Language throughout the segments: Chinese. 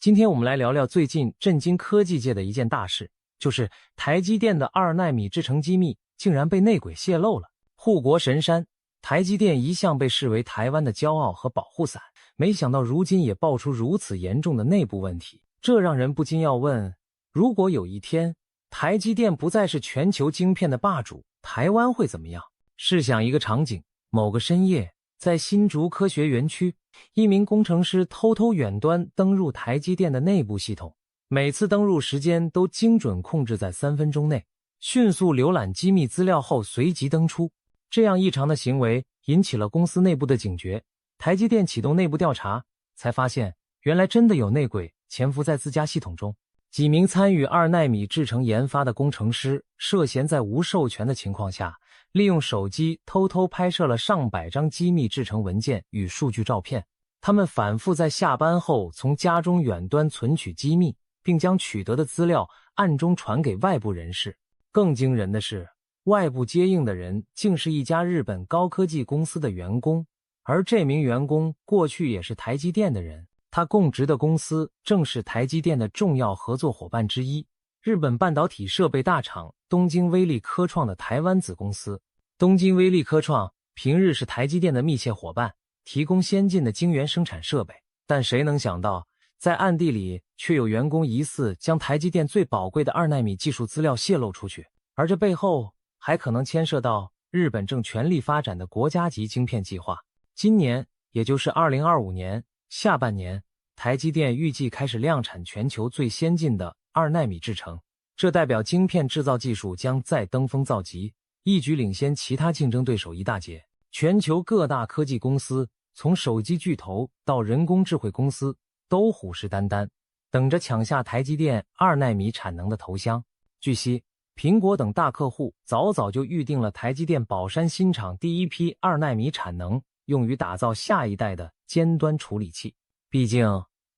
今天我们来聊聊最近震惊科技界的一件大事，就是台积电的2奈米制程机密竟然被内鬼泄露了。护国神山，台积电一向被视为台湾的骄傲和保护伞，没想到如今也爆出如此严重的内部问题，这让人不禁要问，如果有一天台积电不再是全球晶片的霸主，台湾会怎么样？试想一个场景，某个深夜，在新竹科学园区，一名工程师偷偷远端登入台积电的内部系统，每次登入时间都精准控制在3分钟内，迅速浏览机密资料后随即登出。这样异常的行为引起了公司内部的警觉，台积电启动内部调查，才发现原来真的有内鬼潜伏在自家系统中。几名参与2奈米制程研发的工程师涉嫌在无授权的情况下，利用手机偷偷拍摄了上百张机密制程文件与数据照片。他们反复在下班后从家中远端存取机密，并将取得的资料暗中传给外部人士。更惊人的是，外部接应的人竟是一家日本高科技公司的员工，而这名员工过去也是台积电的人，他供职的公司正是台积电的重要合作伙伴之一，日本半导体设备大厂东京威力科创的台湾子公司。东京威力科创平日是台积电的密切伙伴，提供先进的晶圆生产设备，但谁能想到，在暗地里却有员工疑似将台积电最宝贵的2奈米技术资料泄露出去，而这背后还可能牵涉到日本正全力发展的国家级晶片计划。今年，也就是2025年下半年，台积电预计开始量产全球最先进的2奈米制程，这代表晶片制造技术将再登峰造极，一举领先其他竞争对手一大截。全球各大科技公司，从手机巨头到人工智慧公司，都虎视眈眈，等着抢下台积电2奈米产能的头香。据悉，苹果等大客户早就预定了台积电宝山新厂第一批2奈米产能，用于打造下一代的尖端处理器。毕竟，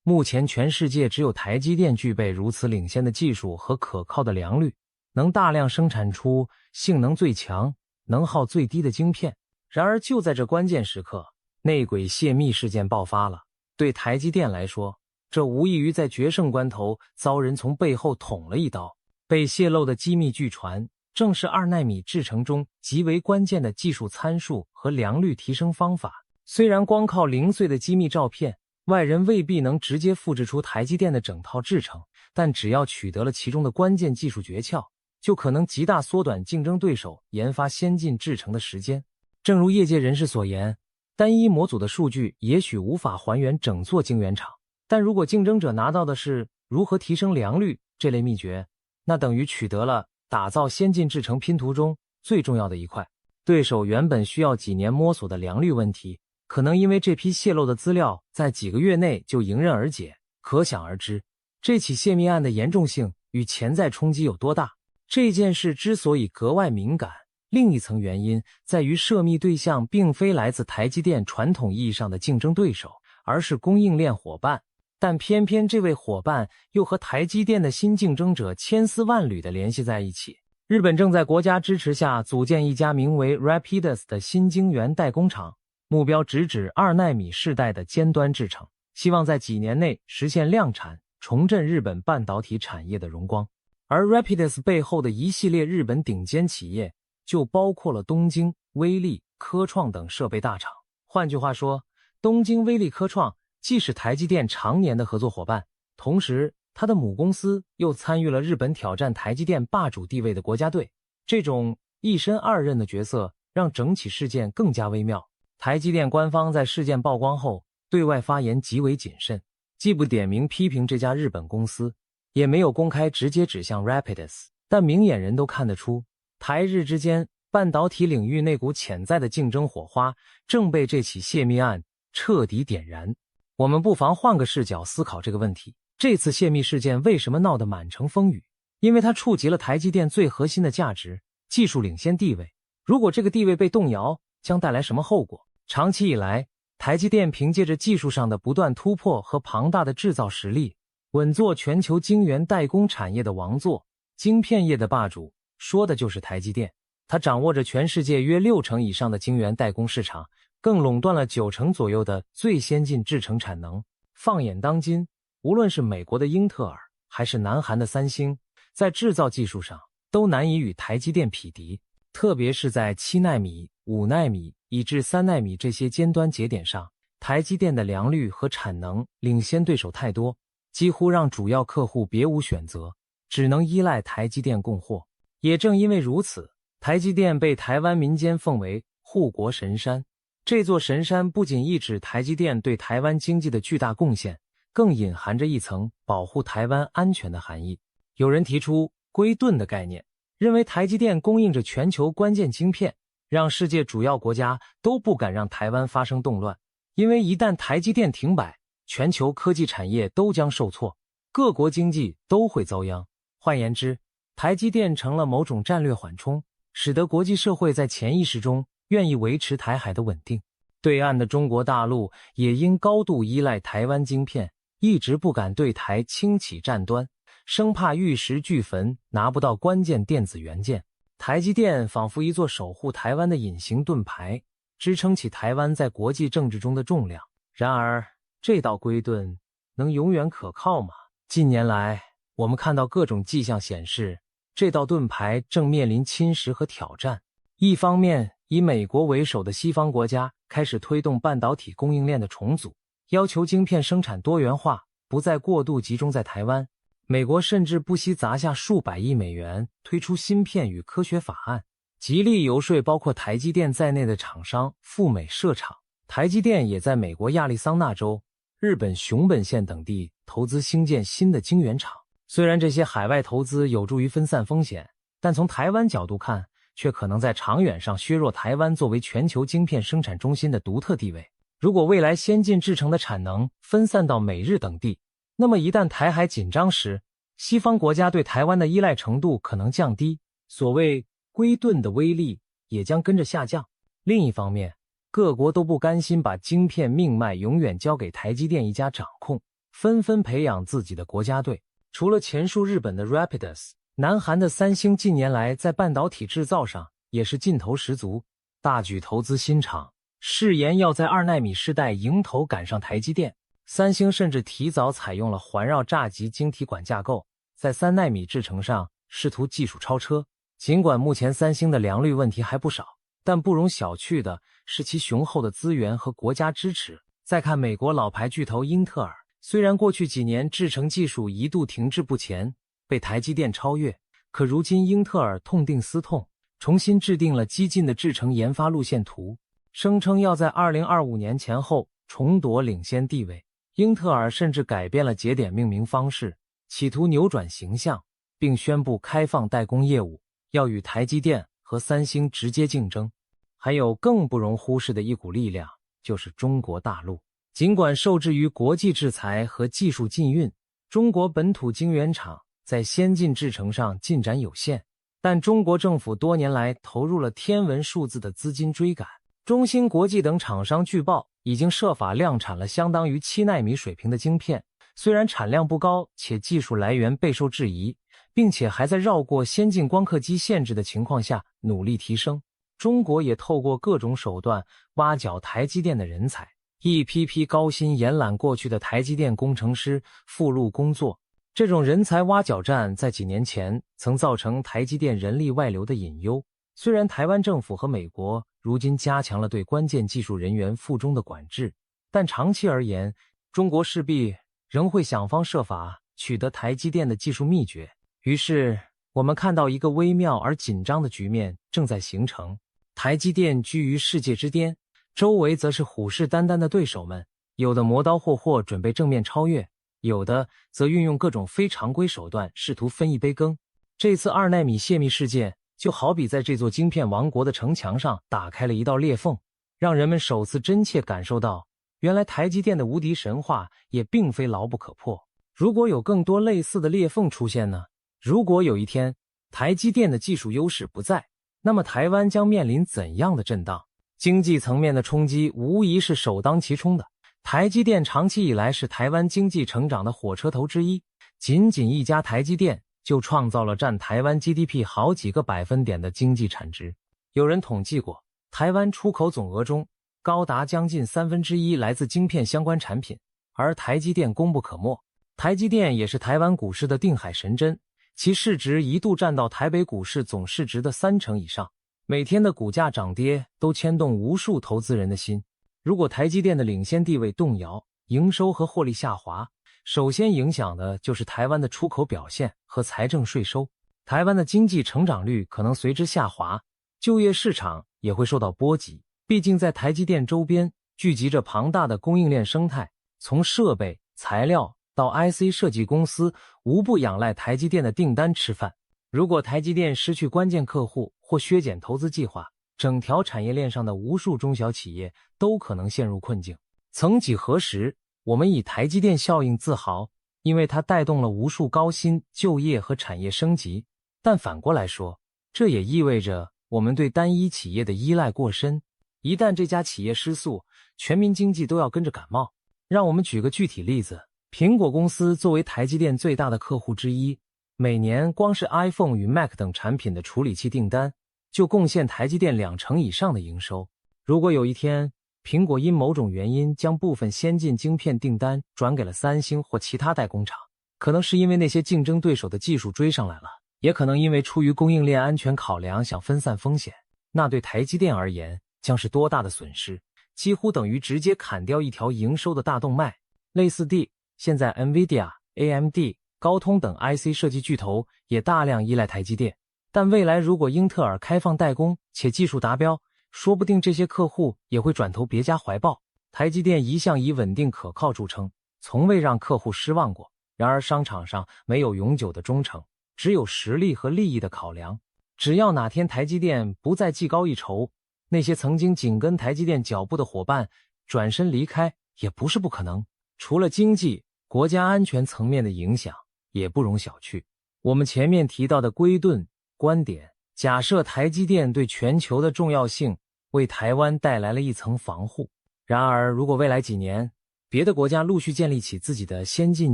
目前全世界只有台积电具备如此领先的技术和可靠的良率，能大量生产出性能最强、能耗最低的晶片。然而就在这关键时刻，内鬼泄密事件爆发了。对台积电来说，这无异于在决胜关头遭人从背后捅了一刀。被泄露的机密据传，正是2奈米制程中极为关键的技术参数和良率提升方法。虽然光靠零碎的机密照片，外人未必能直接复制出台积电的整套制程，但只要取得了其中的关键技术诀窍，就可能极大缩短竞争对手研发先进制程的时间。正如业界人士所言，单一模组的数据也许无法还原整座晶圆厂，但如果竞争者拿到的是如何提升良率这类秘诀，那等于取得了打造先进制程拼图中最重要的一块。对手原本需要几年摸索的良率问题，可能因为这批泄露的资料在几个月内就迎刃而解，可想而知，这起泄密案的严重性与潜在冲击有多大。这件事之所以格外敏感，另一层原因在于涉密对象并非来自台积电传统意义上的竞争对手，而是供应链伙伴。但偏偏这位伙伴又和台积电的新竞争者千丝万缕地联系在一起。日本正在国家支持下组建一家名为 Rapidus 的新晶圆代工厂，目标直指2奈米世代的尖端制程，希望在几年内实现量产，重振日本半导体产业的荣光。而 Rapidus 背后的一系列日本顶尖企业就包括了东京、威力、科创等设备大厂。换句话说，东京威力科创既是台积电常年的合作伙伴，同时它的母公司又参与了日本挑战台积电霸主地位的国家队。这种一身二任的角色让整起事件更加微妙。台积电官方在事件曝光后对外发言极为谨慎，既不点名批评这家日本公司，也没有公开直接指向 Rapidus， 但明眼人都看得出，台日之间半导体领域那股潜在的竞争火花正被这起泄密案彻底点燃。我们不妨换个视角思考这个问题，这次泄密事件为什么闹得满城风雨？因为它触及了台积电最核心的价值，技术领先地位。如果这个地位被动摇，将带来什么后果？长期以来，台积电凭借着技术上的不断突破和庞大的制造实力，稳坐全球晶圆代工产业的王座，晶片业的霸主，说的就是台积电。它掌握着全世界约60%以上的晶圆代工市场，更垄断了90%左右的最先进制程产能。放眼当今，无论是美国的英特尔，还是南韩的三星，在制造技术上都难以与台积电匹敌，特别是在7奈米、5奈米以至3奈米这些尖端节点上，台积电的良率和产能领先对手太多，几乎让主要客户别无选择，只能依赖台积电供货。也正因为如此，台积电被台湾民间奉为护国神山。这座神山不仅意指台积电对台湾经济的巨大贡献，更隐含着一层保护台湾安全的含义。有人提出龟盾的概念，认为台积电供应着全球关键晶片，让世界主要国家都不敢让台湾发生动乱，因为一旦台积电停摆，全球科技产业都将受挫，各国经济都会遭殃。换言之，台积电成了某种战略缓冲，使得国际社会在潜意识中愿意维持台海的稳定。对岸的中国大陆也因高度依赖台湾晶片，一直不敢对台轻启战端，生怕玉石俱焚，拿不到关键电子元件。台积电仿佛一座守护台湾的隐形盾牌，支撑起台湾在国际政治中的重量。然而，这道龟盾能永远可靠吗？近年来，我们看到各种迹象显示，这道盾牌正面临侵蚀和挑战。一方面，以美国为首的西方国家开始推动半导体供应链的重组，要求晶片生产多元化，不再过度集中在台湾。美国甚至不惜砸下数百亿美元推出芯片与科学法案，极力游说包括台积电在内的厂商赴美设厂。台积电也在美国亚利桑那州、日本熊本县等地投资兴建新的晶圆厂。虽然这些海外投资有助于分散风险，但从台湾角度看，却可能在长远上削弱台湾作为全球晶片生产中心的独特地位。如果未来先进制程的产能分散到美日等地，那么一旦台海紧张时，西方国家对台湾的依赖程度可能降低，所谓龟盾的威力也将跟着下降。另一方面，各国都不甘心把晶片命脉永远交给台积电一家掌控，纷纷培养自己的国家队。除了前述日本的 Rapidus， 南韩的三星近年来在半导体制造上也是劲头十足，大举投资新厂，誓言要在2奈米世代迎头赶上台积电。三星甚至提早采用了环绕栅极晶体管架构，在3奈米制程上试图技术超车。尽管目前三星的良率问题还不少，但不容小觑的是其雄厚的资源和国家支持。再看美国老牌巨头英特尔，虽然过去几年制程技术一度停滞不前，被台积电超越，可如今英特尔痛定思痛，重新制定了激进的制程研发路线图，声称要在2025年前后重夺领先地位。英特尔甚至改变了节点命名方式，企图扭转形象，并宣布开放代工业务，要与台积电和三星直接竞争。还有更不容忽视的一股力量，就是中国大陆。尽管受制于国际制裁和技术禁运，中国本土晶圆厂在先进制程上进展有限，但中国政府多年来投入了天文数字的资金追赶。中芯国际等厂商据报已经设法量产了相当于7奈米水平的晶片，虽然产量不高，且技术来源备受质疑，并且还在绕过先进光刻机限制的情况下努力提升。中国也透过各种手段挖角台积电的人才，一批批高薪延揽过去的台积电工程师赴陆工作。这种人才挖角战在几年前曾造成台积电人力外流的隐忧。虽然台湾政府和美国如今加强了对关键技术人员赴中的管制，但长期而言，中国势必仍会想方设法取得台积电的技术秘诀。于是，我们看到一个微妙而紧张的局面正在形成。台积电居于世界之巅，周围则是虎视眈眈的对手们，有的磨刀霍霍准备正面超越，有的则运用各种非常规手段试图分一杯羹。这次2奈米泄密事件就好比在这座晶片王国的城墙上打开了一道裂缝，让人们首次真切感受到，原来台积电的无敌神话也并非牢不可破。如果有更多类似的裂缝出现呢？如果有一天台积电的技术优势不在，那么台湾将面临怎样的震荡？经济层面的冲击无疑是首当其冲的。台积电长期以来是台湾经济成长的火车头之一，仅仅一家台积电就创造了占台湾 GDP 好几个百分点的经济产值。有人统计过，台湾出口总额中高达将近1/3来自晶片相关产品，而台积电功不可没。台积电也是台湾股市的定海神针，其市值一度占到台北股市总市值的30%以上，每天的股价涨跌都牵动无数投资人的心。如果台积电的领先地位动摇，营收和获利下滑，首先影响的就是台湾的出口表现和财政税收，台湾的经济成长率可能随之下滑，就业市场也会受到波及。毕竟在台积电周边聚集着庞大的供应链生态，从设备、材料到 IC 设计公司，无不仰赖台积电的订单吃饭。如果台积电失去关键客户或削减投资计划，整条产业链上的无数中小企业都可能陷入困境。曾几何时，我们以台积电效应自豪，因为它带动了无数高薪、就业和产业升级。但反过来说，这也意味着我们对单一企业的依赖过深，一旦这家企业失速，全民经济都要跟着感冒。让我们举个具体例子，苹果公司作为台积电最大的客户之一，每年光是 iPhone 与 Mac 等产品的处理器订单就贡献台积电20%以上的营收。如果有一天苹果因某种原因将部分先进晶片订单转给了三星或其他代工厂，可能是因为那些竞争对手的技术追上来了，也可能因为出于供应链安全考量想分散风险，那对台积电而言将是多大的损失，几乎等于直接砍掉一条营收的大动脉。类似地，现在 NVIDIA、AMD、高通等 IC 设计巨头也大量依赖台积电，但未来如果英特尔开放代工且技术达标，说不定这些客户也会转投别家怀抱。台积电一向以稳定可靠著称，从未让客户失望过。然而商场上没有永久的忠诚，只有实力和利益的考量。只要哪天台积电不再技高一筹，那些曾经紧跟台积电脚步的伙伴转身离开也不是不可能。除了经济，国家安全层面的影响也不容小觑。我们前面提到的龟顿观点，假设台积电对全球的重要性为台湾带来了一层防护。然而，如果未来几年别的国家陆续建立起自己的先进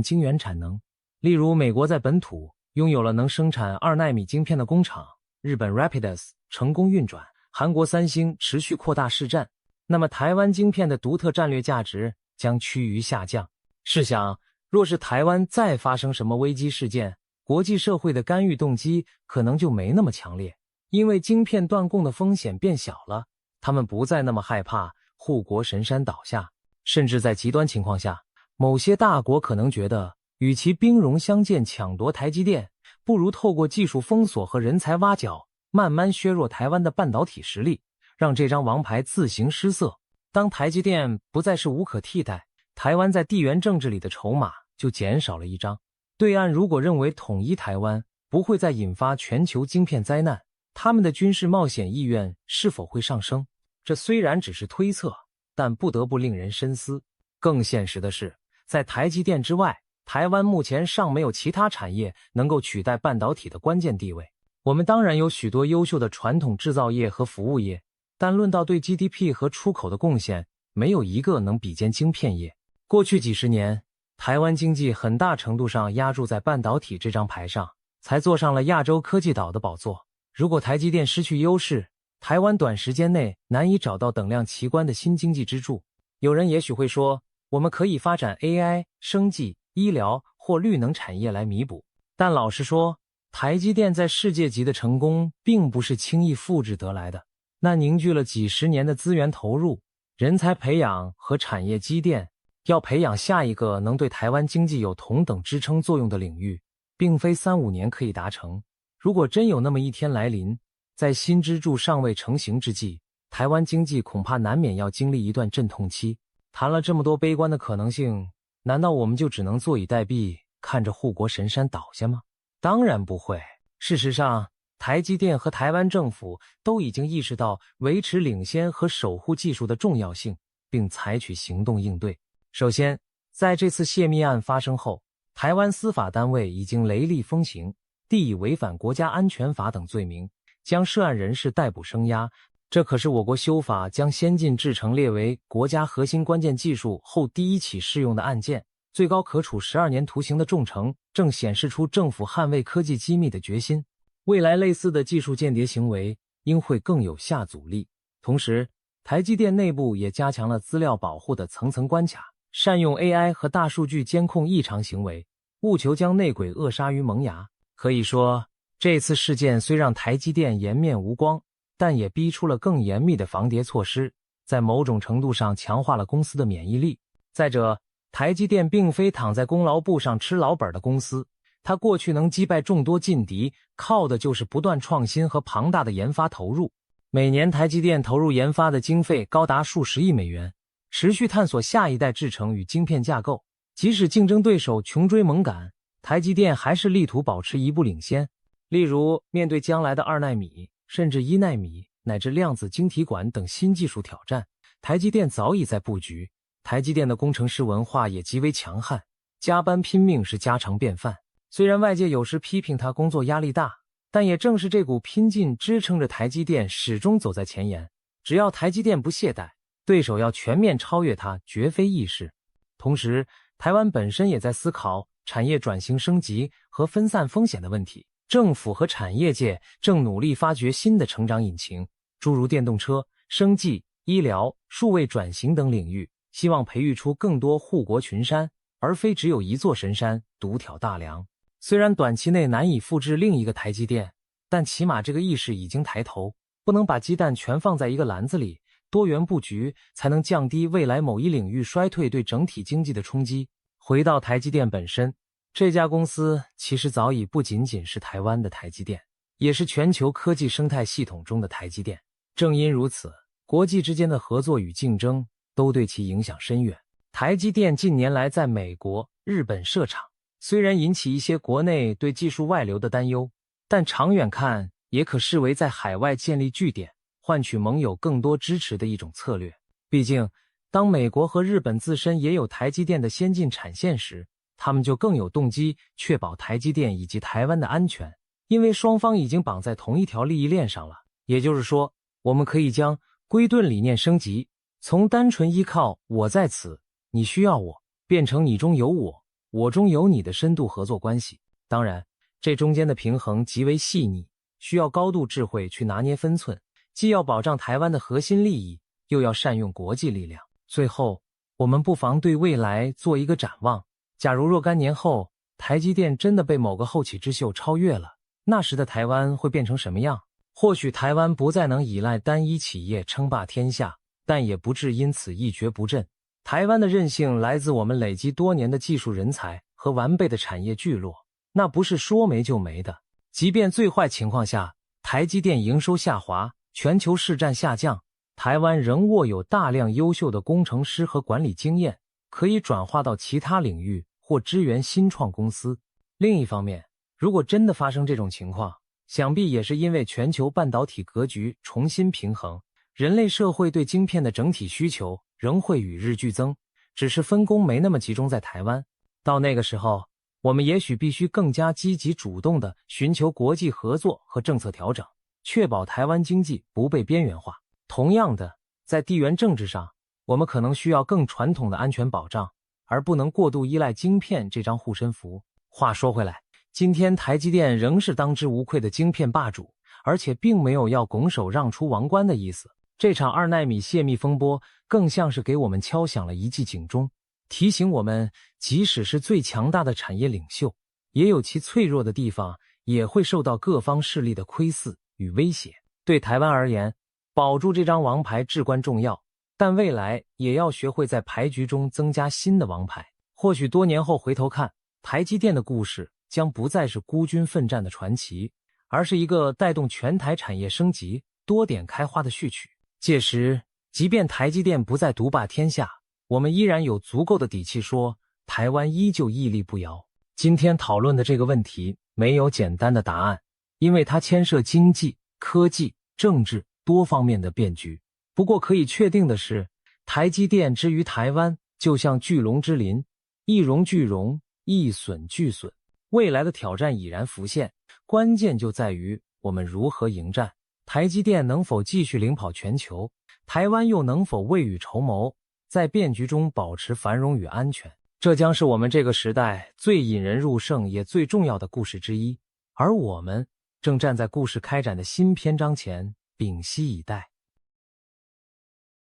晶圆产能，例如美国在本土拥有了能生产2奈米晶片的工厂，日本 Rapidus 成功运转，韩国三星持续扩大市占，那么台湾晶片的独特战略价值将趋于下降。试想，若是台湾再发生什么危机事件，国际社会的干预动机可能就没那么强烈，因为晶片断供的风险变小了，他们不再那么害怕护国神山倒下。甚至在极端情况下，某些大国可能觉得，与其兵戎相见抢夺台积电，不如透过技术封锁和人才挖角，慢慢削弱台湾的半导体实力，让这张王牌自行失色。当台积电不再是无可替代，台湾在地缘政治里的筹码就减少了一张。对岸如果认为统一台湾不会再引发全球晶片灾难，他们的军事冒险意愿是否会上升？这虽然只是推测，但不得不令人深思。更现实的是，在台积电之外，台湾目前尚没有其他产业能够取代半导体的关键地位。我们当然有许多优秀的传统制造业和服务业，但论到对 GDP 和出口的贡献，没有一个能比肩晶片业。过去几十年，台湾经济很大程度上压注在半导体这张牌上，才坐上了亚洲科技岛的宝座。如果台积电失去优势，台湾短时间内难以找到等量齐观的新经济支柱。有人也许会说，我们可以发展 AI、生技、医疗或绿能产业来弥补。但老实说，台积电在世界级的成功并不是轻易复制得来的。那凝聚了几十年的资源投入、人才培养和产业积淀，要培养下一个能对台湾经济有同等支撑作用的领域，并非3-5年可以达成。如果真有那么一天来临，在新支柱尚未成型之际，台湾经济恐怕难免要经历一段阵痛期。谈了这么多悲观的可能性，难道我们就只能坐以待毙，看着护国神山倒下吗？当然不会。事实上，台积电和台湾政府都已经意识到维持领先和守护技术的重要性，并采取行动应对。首先，在这次泄密案发生后，台湾司法单位已经雷厉风行，地以违反国家安全法等罪名将涉案人士逮捕声押。这可是我国修法将先进制程列为国家核心关键技术后第一起适用的案件，最高可处12年徒刑的重惩，正显示出政府捍卫科技机密的决心。未来类似的技术间谍行为应会更有下阻力。同时，台积电内部也加强了资料保护的层层关卡，善用 AI 和大数据监控异常行为，务求将内鬼扼杀于萌芽。可以说，这次事件虽让台积电颜面无光，但也逼出了更严密的防谍措施，在某种程度上强化了公司的免疫力。再者，台积电并非躺在功劳簿上吃老本的公司，它过去能击败众多劲敌，靠的就是不断创新和庞大的研发投入。每年台积电投入研发的经费高达数十亿美元，持续探索下一代制程与晶片架构。即使竞争对手穷追猛赶，台积电还是力图保持一步领先。例如，面对将来的2奈米，甚至1奈米乃至量子晶体管等新技术挑战，台积电早已在布局。台积电的工程师文化也极为强悍，加班拼命是家常便饭。虽然外界有时批评他工作压力大，但也正是这股拼劲支撑着台积电始终走在前沿。只要台积电不懈怠，对手要全面超越它绝非易事。同时，台湾本身也在思考产业转型升级和分散风险的问题。政府和产业界正努力发掘新的成长引擎，诸如电动车、生技、医疗、数位转型等领域，希望培育出更多护国群山，而非只有一座神山独挑大梁。虽然短期内难以复制另一个台积电，但起码这个意识已经抬头，不能把鸡蛋全放在一个篮子里，多元布局才能降低未来某一领域衰退对整体经济的冲击。回到台积电本身，这家公司其实早已不仅仅是台湾的台积电，也是全球科技生态系统中的台积电。正因如此，国际之间的合作与竞争都对其影响深远。台积电近年来在美国、日本设厂，虽然引起一些国内对技术外流的担忧，但长远看也可视为在海外建立据点，换取盟友更多支持的一种策略。毕竟，当美国和日本自身也有台积电的先进产线时，他们就更有动机确保台积电以及台湾的安全，因为双方已经绑在同一条利益链上了。也就是说，我们可以将龟盾理念升级，从单纯依靠我在此，你需要我，变成你中有我，我中有你的深度合作关系。当然，这中间的平衡极为细腻，需要高度智慧去拿捏分寸，既要保障台湾的核心利益，又要善用国际力量。最后，我们不妨对未来做一个展望。假如若干年后，台积电真的被某个后起之秀超越了，那时的台湾会变成什么样？或许台湾不再能依赖单一企业称霸天下，但也不致因此一蹶不振。台湾的韧性来自我们累积多年的技术人才和完备的产业聚落，那不是说没就没的。即便最坏情况下，台积电营收下滑，全球市占下降，台湾仍握有大量优秀的工程师和管理经验，可以转化到其他领域或支援新创公司。另一方面，如果真的发生这种情况，想必也是因为全球半导体格局重新平衡，人类社会对晶片的整体需求仍会与日俱增，只是分工没那么集中在台湾。到那个时候，我们也许必须更加积极主动地寻求国际合作和政策调整，确保台湾经济不被边缘化。同样的，在地缘政治上，我们可能需要更传统的安全保障，而不能过度依赖晶片这张护身符。话说回来，今天台积电仍是当之无愧的晶片霸主，而且并没有要拱手让出王冠的意思。这场2奈米泄密风波更像是给我们敲响了一记警钟，提醒我们即使是最强大的产业领袖，也有其脆弱的地方，也会受到各方势力的窥伺与威胁。对台湾而言，保住这张王牌至关重要，但未来也要学会在牌局中增加新的王牌。或许多年后回头看，台积电的故事将不再是孤军奋战的传奇，而是一个带动全台产业升级、多点开花的序曲。届时，即便台积电不再独霸天下，我们依然有足够的底气说，台湾依旧屹立不摇。今天讨论的这个问题没有简单的答案，因为它牵涉经济、科技、政治多方面的变局。不过可以确定的是，台积电之于台湾就像巨龙之鳞，一荣俱荣，一损俱损。未来的挑战已然浮现，关键就在于我们如何迎战。台积电能否继续领跑全球？台湾又能否未雨绸缪，在变局中保持繁荣与安全？这将是我们这个时代最引人入胜也最重要的故事之一，而我们正站在故事开展的新篇章前，屏息以待。